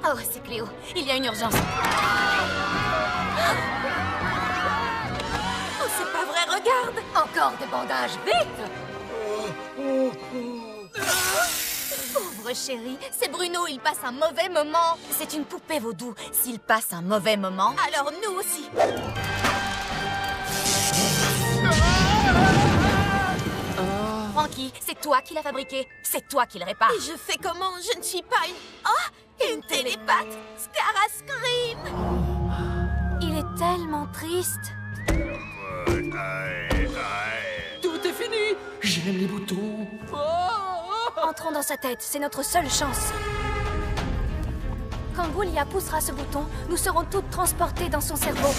Oh, c'est Cléo. Il y a une urgence. Oh, c'est pas vrai, regarde! Encore des bandages, vite! Pauvre chérie, c'est Bruno, il passe un mauvais moment. C'est une poupée vaudou. S'il passe un mauvais moment... Alors nous aussi! Frankie, c'est toi qui l'as fabriqué. C'est toi qui le répare. Et je fais comment? Je ne suis pas une... Oh! Une télépathe! Scara Scream! Il est tellement triste. Tout est fini. J'aime les boutons. Entrons dans sa tête, c'est notre seule chance. Quand Goulia poussera ce bouton, nous serons toutes transportées dans son cerveau.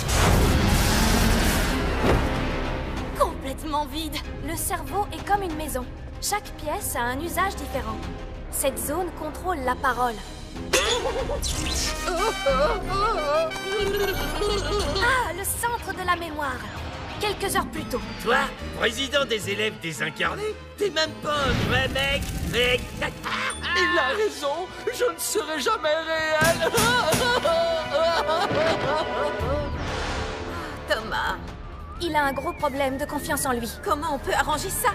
Complètement vide. Le cerveau est comme une maison. Chaque pièce a un usage différent. Cette zone contrôle la parole. Ah, le centre de la mémoire. Quelques heures plus tôt. Toi, président des élèves désincarnés, t'es même pas un vrai mec, mec. Il a raison. Je ne serai jamais réel. Thomas, Il a un gros problème de confiance en lui. comment on peut arranger ça?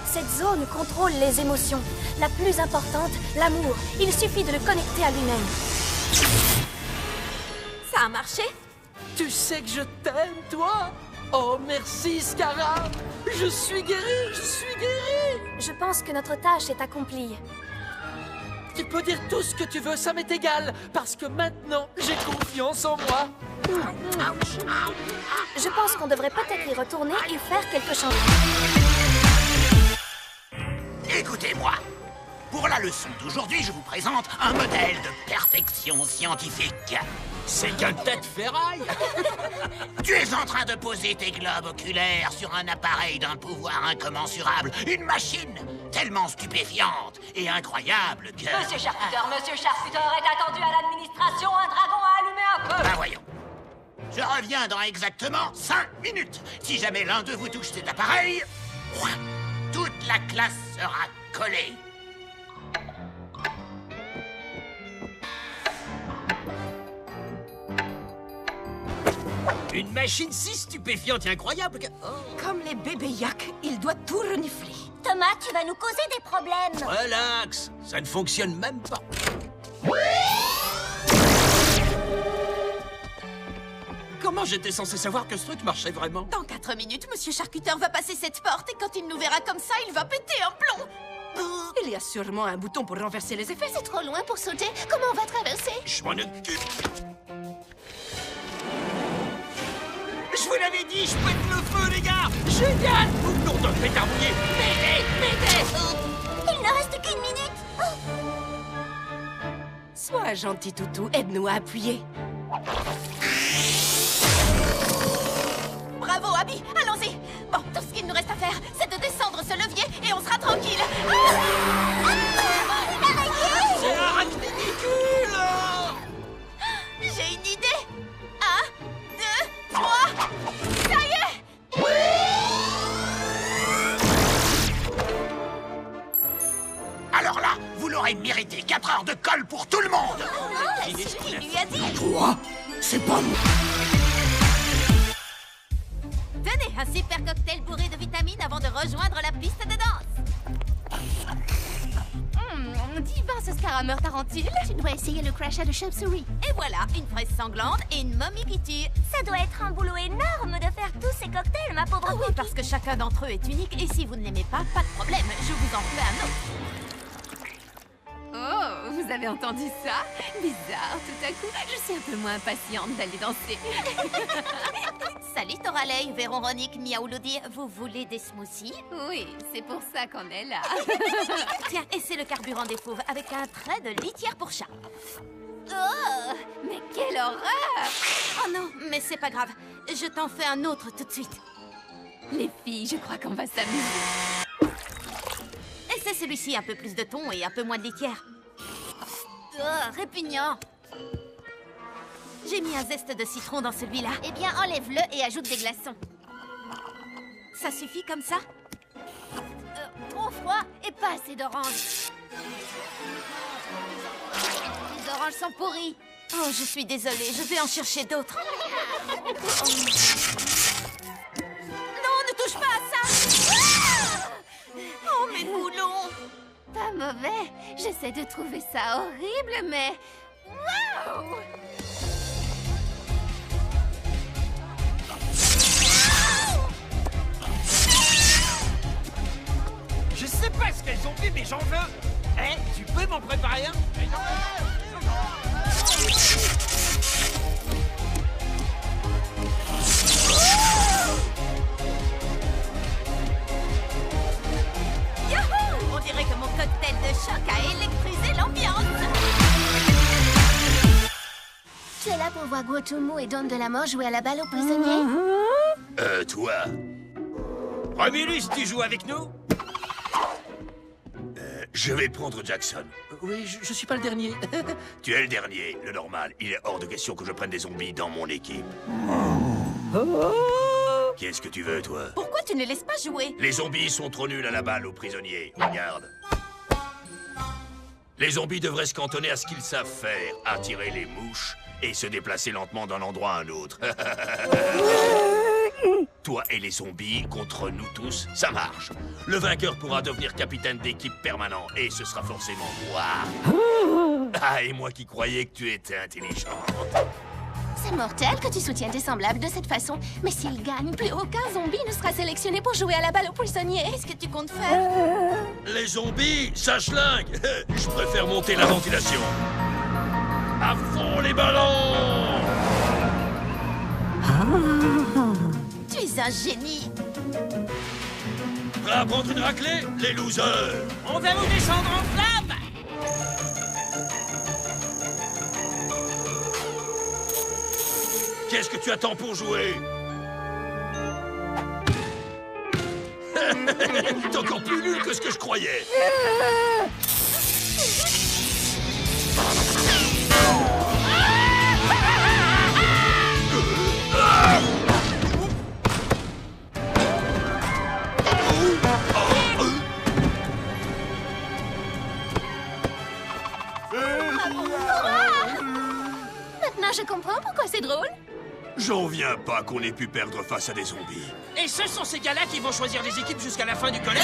Cette zone contrôle les émotions. La plus importante, l'amour. Il suffit de le connecter à lui-même. Ça a marché? Tu sais que je t'aime, toi. Oh, merci, Scara. Je suis guéri, je suis guéri. Je pense que notre tâche est accomplie. Tu peux dire tout ce que tu veux, ça m'est égal. Parce que maintenant, j'ai confiance en moi. Je pense qu'on devrait peut-être y retourner et faire quelque chose. Écoutez-moi. Pour la leçon d'aujourd'hui, je vous présente un modèle de perfection scientifique. C'est qu'un tas de ferraille. Tu es en train de poser tes globes oculaires sur un appareil d'un pouvoir incommensurable. Une machine tellement stupéfiante et incroyable que... Monsieur Charcuter est attendu à l'administration. Un dragon a allumé un feu. Ben voyons. Je reviens dans exactement 5 minutes. Si jamais l'un de vous touche cet appareil, toute la classe sera collée. Une machine si stupéfiante et incroyable que... Comme les bébés yak, il doit tout renifler. Thomas, tu vas nous causer des problèmes. Relax, ça ne fonctionne même pas. Comment j'étais censé savoir que ce truc marchait vraiment? Dans 4 minutes, Monsieur Charcuter va passer cette porte et quand il nous verra comme ça, il va péter un plomb. Il y a sûrement un bouton pour renverser les effets. C'est trop loin pour sauter. Comment on va traverser? Je m'en occupe. Je vous l'avais dit, je pète le feu, les gars. Génial! Nom de pétardouiller! Il ne reste qu'une minute. Sois gentil, toutou. Aide-nous à appuyer. Bravo, Abby, allons-y. Bon, tout ce qu'il nous reste à faire, c'est de descendre ce levier et on sera tranquille. C'est arachnédicule! J'ai une idée. 1, 2, 3. Ça y est. Alors là, vous l'aurez mérité. 4 heures de colle pour tout le monde. C'est ce qu'il lui a dit. Quoi? C'est pas moi. Tenez, un super cocktail bourré de vitamines avant de rejoindre la piste de danse. Divin ce scarameur tarentule. Tu dois essayer le crachat de chauve-souris. Et voilà, une fraise sanglante et une momie qui tue. Ça doit être un boulot énorme de faire tous ces cocktails, ma pauvre Ah oui, Cookie. parce que chacun d'entre eux est unique et si vous ne l'aimez pas de problème, je vous en fais un autre. Oh, vous avez entendu ça? Bizarre, tout à coup, je suis un peu moins impatiente d'aller danser. Salut Toralei, Véronique, Miaouloudi, vous voulez des smoothies? Oui, c'est pour ça qu'on est là. Tiens, et c'est le carburant des fauves avec un trait de litière pour chat. Oh, mais quelle horreur! Oh non, mais c'est pas grave, je t'en fais un autre tout de suite. Les filles, je crois qu'on va s'amuser. Et c'est celui-ci, un peu plus de thon et un peu moins de litière. Oh, répugnant. J'ai mis un zeste de citron dans celui-là. Eh bien, enlève-le et ajoute des glaçons. Ça suffit comme ça? Trop froid et pas assez d'orange. Les oranges sont pourries. Oh, je suis désolée, je vais en chercher d'autres. Non, ne touche pas à ça. Oh, mes boulons. Pas mauvais. J'essaie de trouver ça horrible, mais... Waouh! Je sais pas ce qu'elles ont fait, mais j'en veux. Hein, tu peux m'en préparer un? Yahoo! On dirait que mon cocktail de choc a électrisé l'ambiance. Tu es là pour voir Guotumu et Don de la Mort jouer à la balle aux prisonniers? Toi. Romulus, tu joues avec nous? Je vais prendre Jackson. Oui, je suis pas le dernier. Tu es le dernier, le normal. Il est hors de question que je prenne des zombies dans mon équipe. Qu'est-ce que tu veux, toi? Pourquoi tu ne laisses pas jouer? Les zombies sont trop nuls à la balle aux prisonniers. Regarde. Les zombies devraient se cantonner à ce qu'ils savent faire. Attirer les mouches et se déplacer lentement d'un endroit à un autre. Toi et les zombies contre nous tous, ça marche. Le vainqueur pourra devenir capitaine d'équipe permanent et ce sera forcément moi. Ah, et moi qui croyais que tu étais intelligente. C'est mortel que tu soutiennes tes semblables de cette façon. Mais s'ils gagnent, plus aucun zombie ne sera sélectionné pour jouer à la balle aux prisonniers. Qu'est-ce que tu comptes faire? Les zombies, ça schlingue. Je préfère monter la ventilation. À fond les ballons! Tu es un génie. Prêt à prendre une raclée, les losers? On va vous descendre en flamme. Qu'est-ce que tu attends pour jouer? T'es encore plus nul que ce que je croyais. Maintenant, je comprends pourquoi c'est drôle. J'en viens pas qu'on ait pu perdre face à des zombies. Et ce sont ces gars-là qui vont choisir les équipes jusqu'à la fin du collège.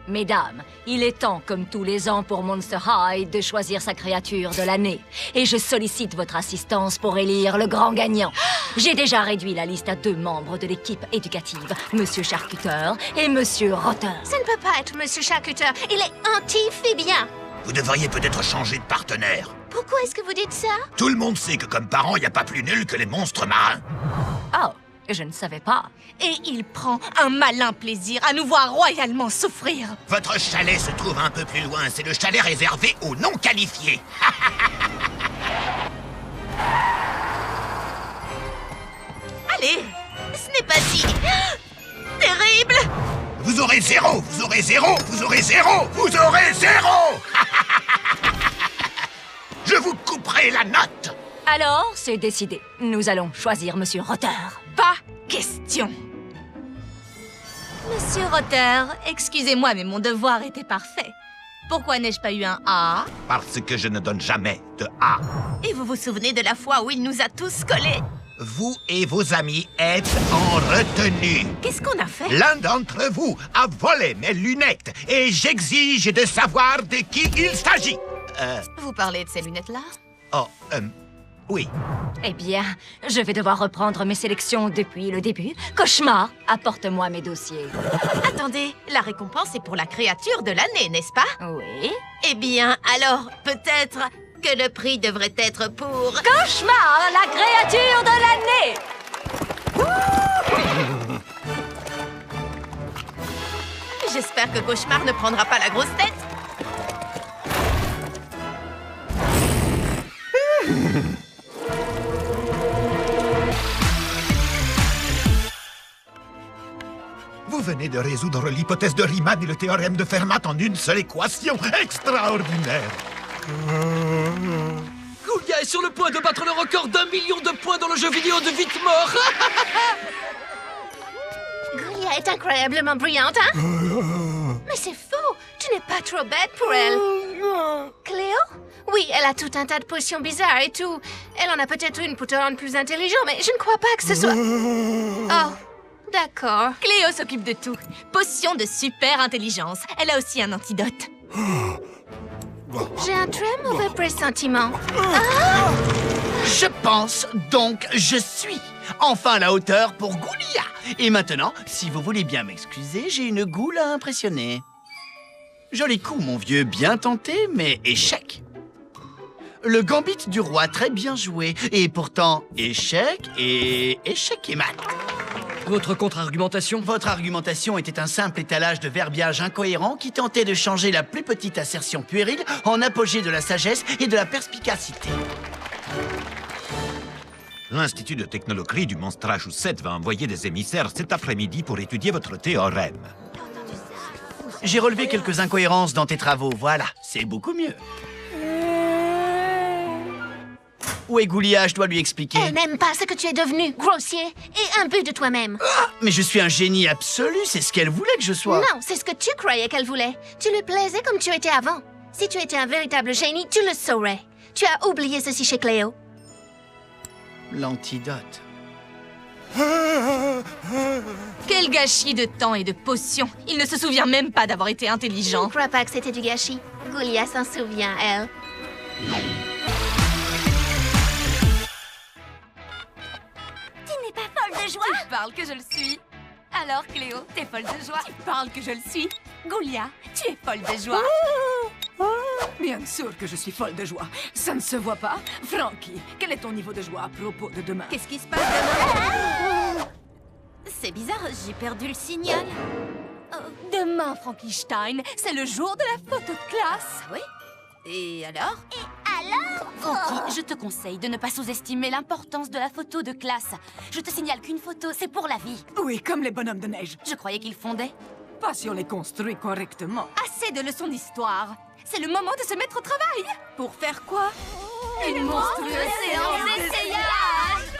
Mesdames, il est temps, comme tous les ans pour Monster High, de choisir sa créature de l'année. Et je sollicite votre assistance pour élire le grand gagnant. J'ai déjà réduit la liste à 2 membres de l'équipe éducative, Monsieur Charcuteur et Monsieur Rotter. Ça ne peut pas être Monsieur Charcuteur. Il est anti-phibien. Vous devriez peut-être changer de partenaire. Pourquoi est-ce que vous dites ça? Tout le monde sait que comme parents, il n'y a pas plus nul que les monstres marins. Oh, je ne savais pas. Et il prend un malin plaisir à nous voir royalement souffrir. Votre chalet se trouve un peu plus loin. C'est le chalet réservé aux non qualifiés. Allez, ce n'est pas si... terrible. Vous aurez 0, vous aurez 0, vous aurez 0, vous aurez 0. Je vous couperai la note. Alors, c'est décidé. Nous allons choisir Monsieur Rotter. Pas question. Monsieur Rotter, excusez-moi, mais mon devoir était parfait. Pourquoi n'ai-je pas eu un A? Parce que je ne donne jamais de A. Et vous vous souvenez de la fois où il nous a tous collés? Vous et vos amis êtes en retenue. Qu'est-ce qu'on a fait? L'un d'entre vous a volé mes lunettes et j'exige de savoir de qui il s'agit. Vous parlez de ces lunettes-là? Oh, oui. Eh bien, je vais devoir reprendre mes sélections depuis le début. Cauchemar, apporte-moi mes dossiers. Attendez, la récompense est pour la créature de l'année, n'est-ce pas? Oui. Eh bien, alors, peut-être que le prix devrait être pour... Cauchemar, la créature de l'année! J'espère que Cauchemar ne prendra pas la grosse tête. Vous venez de résoudre l'hypothèse de Riemann et le théorème de Fermat en une seule équation. Extraordinaire. Goulia est sur le point de battre le record d'1 million de points dans le jeu vidéo de vite mort. Goulia est incroyablement brillante, hein? Mais c'est faux. Tu n'es pas trop bête pour elle. Cléo? Oui, elle a tout un tas de potions bizarres et tout. Elle en a peut-être une pour te rendre plus intelligent, mais je ne crois pas que ce soit... Oh, d'accord. Cléo s'occupe de tout. Potion de super intelligence. Elle a aussi un antidote. J'ai un très mauvais pressentiment. Je pense, donc je suis enfin à la hauteur pour Goulia. Et maintenant, si vous voulez bien m'excuser, j'ai une goule à impressionner. Joli coup, mon vieux, bien tenté, mais échec. Le gambit du roi, très bien joué. Et pourtant, échec et mat. Votre contre-argumentation? Votre argumentation était un simple étalage de verbiage incohérent qui tentait de changer la plus petite assertion puérile en apogée de la sagesse et de la perspicacité. L'Institut de technologie du Monstre-Massachusetts va envoyer des émissaires cet après-midi pour étudier votre théorème. J'ai relevé quelques incohérences dans tes travaux, voilà, c'est beaucoup mieux. Où est Goulia? Je dois lui expliquer. Elle n'aime pas ce que tu es devenu, grossier et imbu de toi-même. Ah, mais je suis un génie absolu, c'est ce qu'elle voulait que je sois. Non, c'est ce que tu croyais qu'elle voulait. Tu lui plaisais comme tu étais avant. Si tu étais un véritable génie, tu le saurais. Tu as oublié ceci chez Cléo. L'antidote. Quel gâchis de temps et de potions. Il ne se souvient même pas d'avoir été Je ne intelligent. crois pas que c'était du gâchis. Goulia s'en souvient, elle. Tu n'es pas folle de joie? Tu parles que je le suis. Alors, Cléo, t'es folle de joie. Tu parles que je le suis. Goulia, tu es folle de joie. Bien sûr que je suis folle de joie. Ça ne se voit pas. Frankie, quel est ton niveau de joie à propos de demain? Qu'est-ce qui se passe demain? C'est bizarre, j'ai perdu le signal. Demain, Frankenstein, c'est le jour de la photo de classe. Oui? Et alors? Frankie, je te conseille de ne pas sous-estimer l'importance de la photo de classe. Je te signale qu'une photo, c'est pour la vie. Oui, comme les bonhommes de neige. Je croyais qu'ils fondaient. Pas si on les construit correctement. Assez de leçons d'histoire. C'est le moment de se mettre au travail. Pour faire quoi? Une monstrueuse séance d'essayage!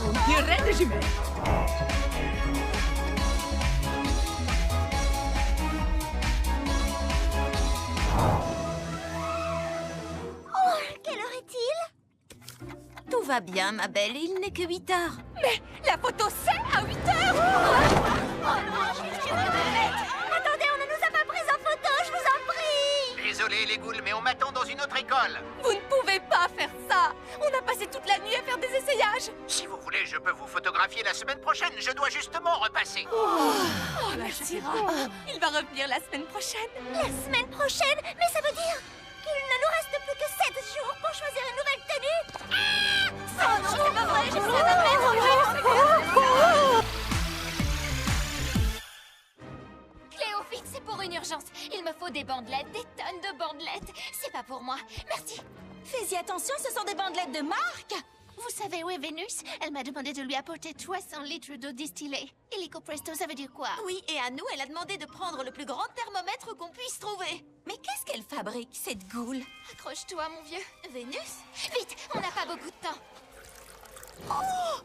On dirait des jumelles. Quelle heure est-il? Tout va bien, ma belle, il n'est que 8 heures. Mais la photo, c'est à 8 heures. Attendez, on ne nous a pas pris en photo, je vous en prie! Désolé les ghouls, mais on m'attend dans une autre école. Vous ne pouvez pas faire ça. On a passé toute la nuit à faire des essayages. Si vous voulez, je peux vous photographier la semaine prochaine. Je dois justement repasser. Oh, merci. Il va revenir la semaine prochaine. La semaine prochaine? Mais ça veut dire qu'il ne nous reste plus que 7 jours pour choisir une nouvelle tenue? Ah! Oh non, c'est pas vrai, j'ai besoin d'un mètre. Cléophile, c'est pour une urgence. Il me faut des bandelettes, des tonnes de bandelettes. C'est pas pour moi. Merci. Fais-y attention, ce sont des bandelettes de marque. Vous savez où est Vénus? Elle m'a demandé de lui apporter 300 litres d'eau distillée. Illico presto, ça veut dire quoi? Oui, et à nous, elle a demandé de prendre le plus grand thermomètre qu'on puisse trouver. Mais qu'est-ce qu'elle fabrique, cette goule? Accroche-toi, mon vieux. Vénus? Vite, on n'a pas beaucoup de temps. Oh!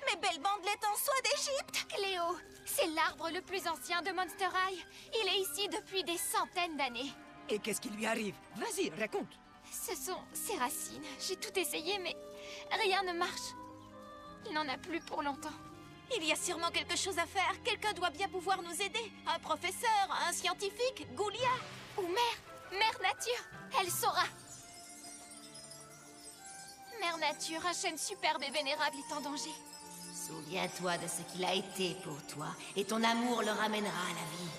Mes belles bandelettes en soie d'Égypte! Cléo, c'est l'arbre le plus ancien de Monster High. Il est ici depuis des centaines d'années. Et qu'est-ce qui lui arrive? Vas-y, raconte. Ce sont ses racines. J'ai tout essayé, mais rien ne marche. Il n'en a plus pour longtemps. Il y a sûrement quelque chose à faire. Quelqu'un doit bien pouvoir nous aider. Un professeur, un scientifique, Goulia. Ou Mère Nature. Elle saura. Mère Nature, un chêne superbe et vénérable est en danger. Souviens-toi de ce qu'il a été pour toi, et ton amour le ramènera à la vie.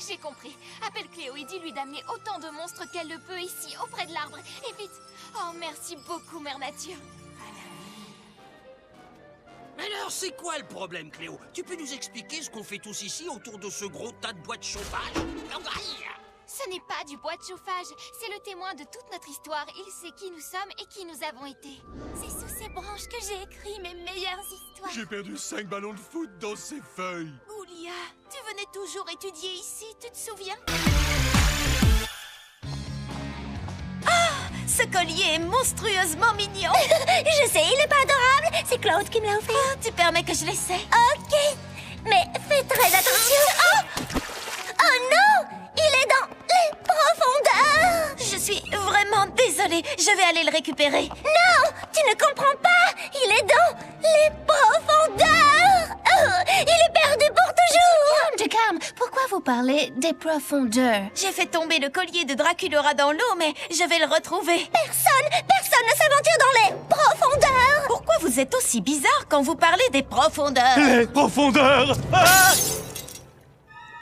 J'ai compris. Appelle Cléo et dis-lui d'amener autant de monstres qu'elle le peut ici, auprès de l'arbre. Et vite. Oh, merci beaucoup, Mère Nature. Alors, c'est quoi le problème, Cléo? Tu peux nous expliquer ce qu'on fait tous ici autour de ce gros tas de bois de chauffage? Ce n'est pas du bois de chauffage, c'est le témoin de toute notre histoire. Il sait qui nous sommes et qui nous avons été. C'est sous ces branches que j'ai écrit mes meilleures histoires. J'ai perdu 5 ballons de foot dans ces feuilles. Goulia, tu venais toujours étudier ici, tu te souviens? Ce collier est monstrueusement mignon. Je sais, il est pas adorable. C'est Claude qui me l'a offert. Oh, tu permets que je l'essaie? Ok. Mais fais très attention. Oh non! Il est dans les profondeurs. Je suis vraiment désolée. Je vais aller le récupérer. Non! Tu ne comprends pas. Il est dans les profondeurs. Il est perdu pour toujours. Calme. Pourquoi vous parlez des profondeurs? J'ai fait tomber le collier de Draculaura dans l'eau, mais je vais le retrouver. Personne ne s'aventure dans les profondeurs. Pourquoi vous êtes aussi bizarre quand vous parlez des profondeurs? Les profondeurs! Ah!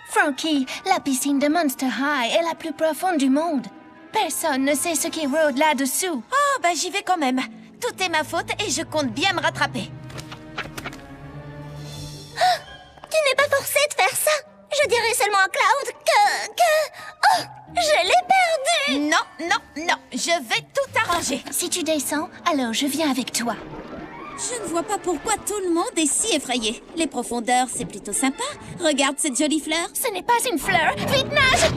Frankie, la piscine de Monster High est la plus profonde du monde. Personne ne sait ce qui rôde là-dessous. Oh, bah j'y vais quand même. Tout est ma faute et je compte bien me rattraper. Tu n'es pas forcé de faire ça. Je dirais seulement à Cloud que... Oh, je l'ai perdu. Non, je vais tout arranger. Si tu descends, alors je viens avec toi. Je ne vois pas pourquoi tout le monde est si effrayé. Les profondeurs, c'est plutôt sympa. Regarde cette jolie fleur. Ce n'est pas une fleur. Vite, nage!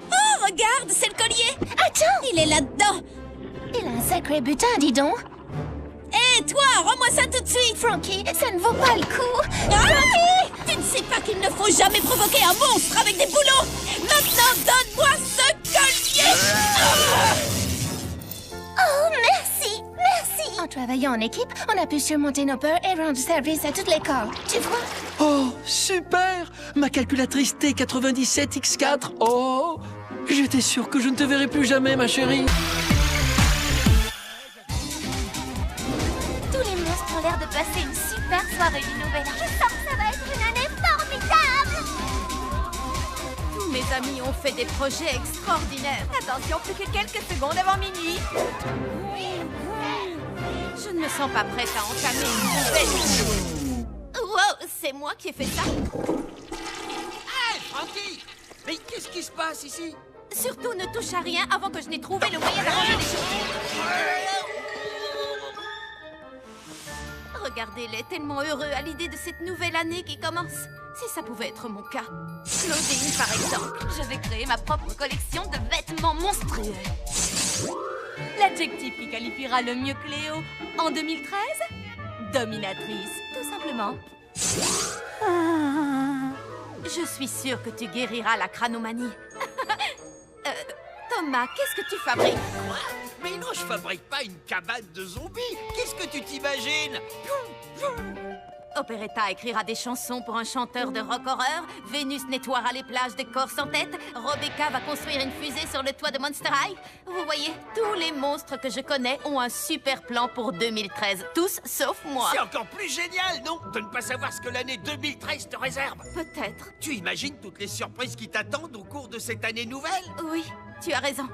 Oh, regarde, c'est le collier. Attends! Il est là-dedans. Il a un sacré butin, dis donc. Hé, toi, rends-moi ça tout de suite. Frankie, ça ne vaut pas le coup. Frankie! Tu ne sais pas qu'il ne faut jamais provoquer un monstre avec des boulots. Maintenant, donne-moi ce collier. Oh, merci. En travaillant en équipe, on a pu surmonter nos peurs et rendre service à toute l'école. Tu vois? Oh, super! Ma calculatrice T97X4. Oh, j'étais sûr que je ne te verrai plus jamais, ma chérie. Tous les monstres ont l'air de passer une super soirée du Nouvel An. Je sens que ça va être une année formidable. Tous mes amis ont fait des projets extraordinaires. Attention, plus que quelques secondes avant minuit. Je ne me sens pas prête à entamer une nouvelle mission. Wow, c'est moi qui ai fait ça. Hey, Frankie! Mais qu'est-ce qui se passe ici? Surtout ne touche à rien avant que je n'ai trouvé le moyen d'arranger les choses. Regardez-les, tellement heureux à l'idée de cette nouvelle année qui commence. Si ça pouvait être mon cas. Claudine, par exemple. Je vais créer ma propre collection de vêtements monstrueux. L'adjectif qui qualifiera le mieux Cléo en 2013? Dominatrice, tout simplement. Je suis sûre que tu guériras la cranomanie. Thomas, qu'est-ce que tu fabriques? Quoi? Mais non, je fabrique pas une cabane de zombies. Qu'est-ce que tu t'imagines? Operetta écrira des chansons pour un chanteur de rock horreur. Vénus nettoiera les plages des corps sans tête. Rebecca va construire une fusée sur le toit de Monster High. Vous voyez, tous les monstres que je connais ont un super plan pour 2013. Tous sauf moi. C'est encore plus génial, non? De ne pas savoir ce que l'année 2013 te réserve. Peut-être. Tu imagines toutes les surprises qui t'attendent au cours de cette année nouvelle? Oui, tu as raison.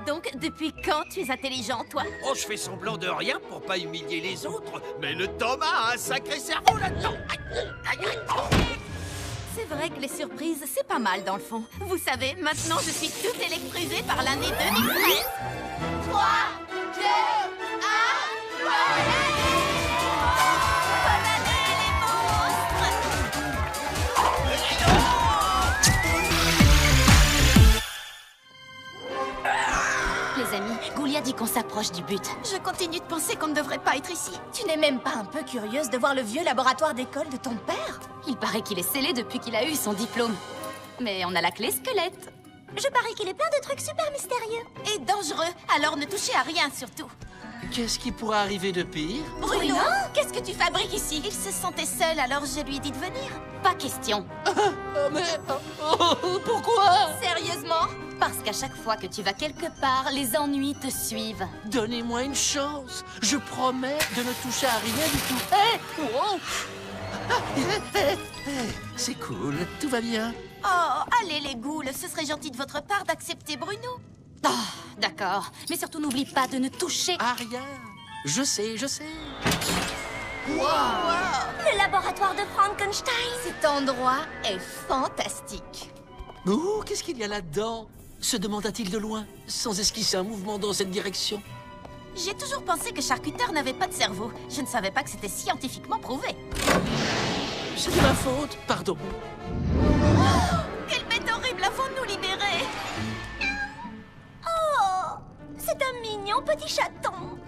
Donc, depuis quand tu es intelligent, toi? Oh, je fais semblant de rien pour pas humilier les autres. Mais le Thomas a un sacré cerveau là-dedans. C'est vrai que les surprises, c'est pas mal dans le fond. Vous savez, maintenant je suis toute électrisée par l'année 2013. 3, 2, 1, bonne année les monstres! Les amis, Goulia dit qu'on s'approche du but. Je continue de penser qu'on ne devrait pas être ici. Tu n'es même pas un peu curieuse de voir le vieux laboratoire d'école de ton père? Il paraît qu'il est scellé depuis qu'il a eu son diplôme. Mais on a la clé squelette. Je parie qu'il est plein de trucs super mystérieux. Et dangereux, alors ne touchez à rien surtout. Qu'est-ce qui pourrait arriver de pire? Bruno, qu'est-ce que tu fabriques ici? Il se sentait seul, alors je lui ai dit de venir. Pas question. Pourquoi? Sérieusement? Parce qu'à chaque fois que tu vas quelque part, les ennuis te suivent. Donnez-moi une chance. Je promets de ne toucher à rien du tout. Hey! Wow! C'est cool, tout va bien. Oh, allez les ghouls, ce serait gentil de votre part d'accepter Bruno. Oh, d'accord. Mais surtout, n'oublie pas de ne toucher à rien. Je sais. Wow. Le laboratoire de Frankenstein. Cet endroit est fantastique. Oh, qu'est-ce qu'il y a là-dedans? Se demanda-t-il de loin, sans esquisser un mouvement dans cette direction. J'ai toujours pensé que charcuteur n'avait pas de cerveau. Je ne savais pas que c'était scientifiquement prouvé. C'était ma faute, pardon. Quelle bête horrible, avons-nous libéré? Oh, c'est un mignon petit chaton.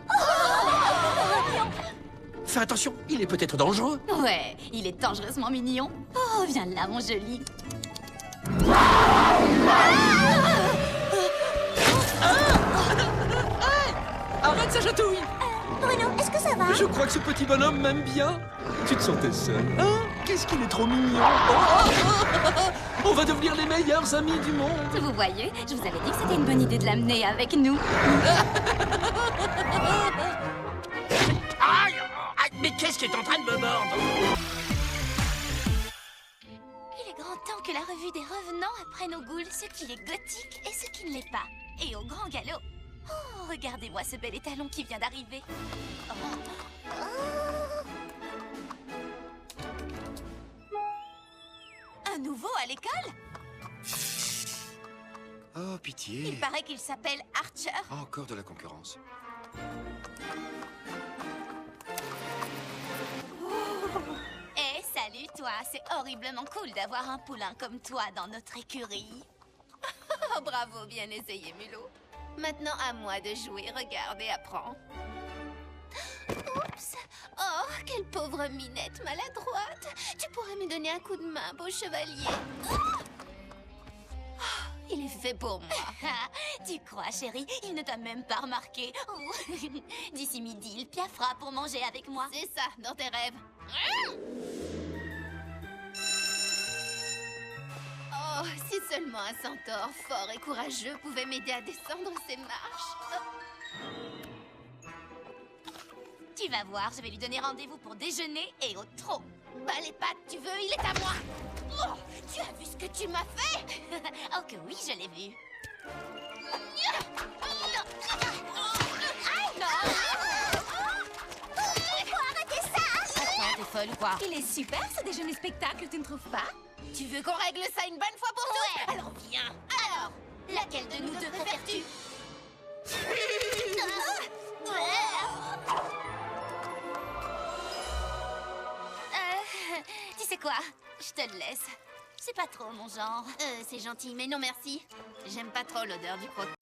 Fais attention, il est peut-être dangereux. Ouais, il est dangereusement mignon. Oh, viens là, mon joli. Arrête sa chatouille! Bruno, est-ce que ça va? Je crois que ce petit bonhomme m'aime bien. Tu te sentais seul, hein? Qu'est-ce qu'il est trop mignon! Oh, on va devenir les meilleurs amis du monde! Vous voyez, je vous avais dit que c'était une bonne idée de l'amener avec nous. Aïe! Aïe, mais qu'est-ce qui est en train de me mordre? Il est grand temps que la revue des revenants apprenne aux ghouls ce qui est gothique et ce qui ne l'est pas. Et au grand galop. Oh, regardez-moi ce bel étalon qui vient d'arriver. Un nouveau à l'école? Oh, pitié. Il paraît qu'il s'appelle Archer. Encore de la concurrence. Eh, salut toi, c'est horriblement cool d'avoir un poulain comme toi dans notre écurie. Oh, bravo, bien essayé, Mulot. Maintenant, à moi de jouer. Regarde et apprends. Oups. Oh, quelle pauvre minette maladroite. Tu pourrais me donner un coup de main, beau chevalier. Oh, il est fait pour moi. Tu crois, chérie? Il ne t'a même pas remarqué. Oh. D'ici midi, il piaffera pour manger avec moi. C'est ça, dans tes rêves. Oh, si seulement un centaure fort et courageux pouvait m'aider à descendre ces marches. Oh. Tu vas voir, je vais lui donner rendez-vous pour déjeuner et au trot. Bah les pattes, tu veux, il est à moi. Oh, tu as vu ce que tu m'as fait? Oh que oui, je l'ai vu. Arrêtez ça! Attends, t'es folle ou quoi? Il est super ce déjeuner spectacle, tu ne trouves pas? Tu veux qu'on règle ça une bonne fois pour toutes? Ouais. Alors viens. Alors, laquelle de nous deux préfères-tu? Tu sais quoi? Je te le laisse. C'est pas trop mon genre. C'est gentil, mais non merci. J'aime pas trop l'odeur du croquant.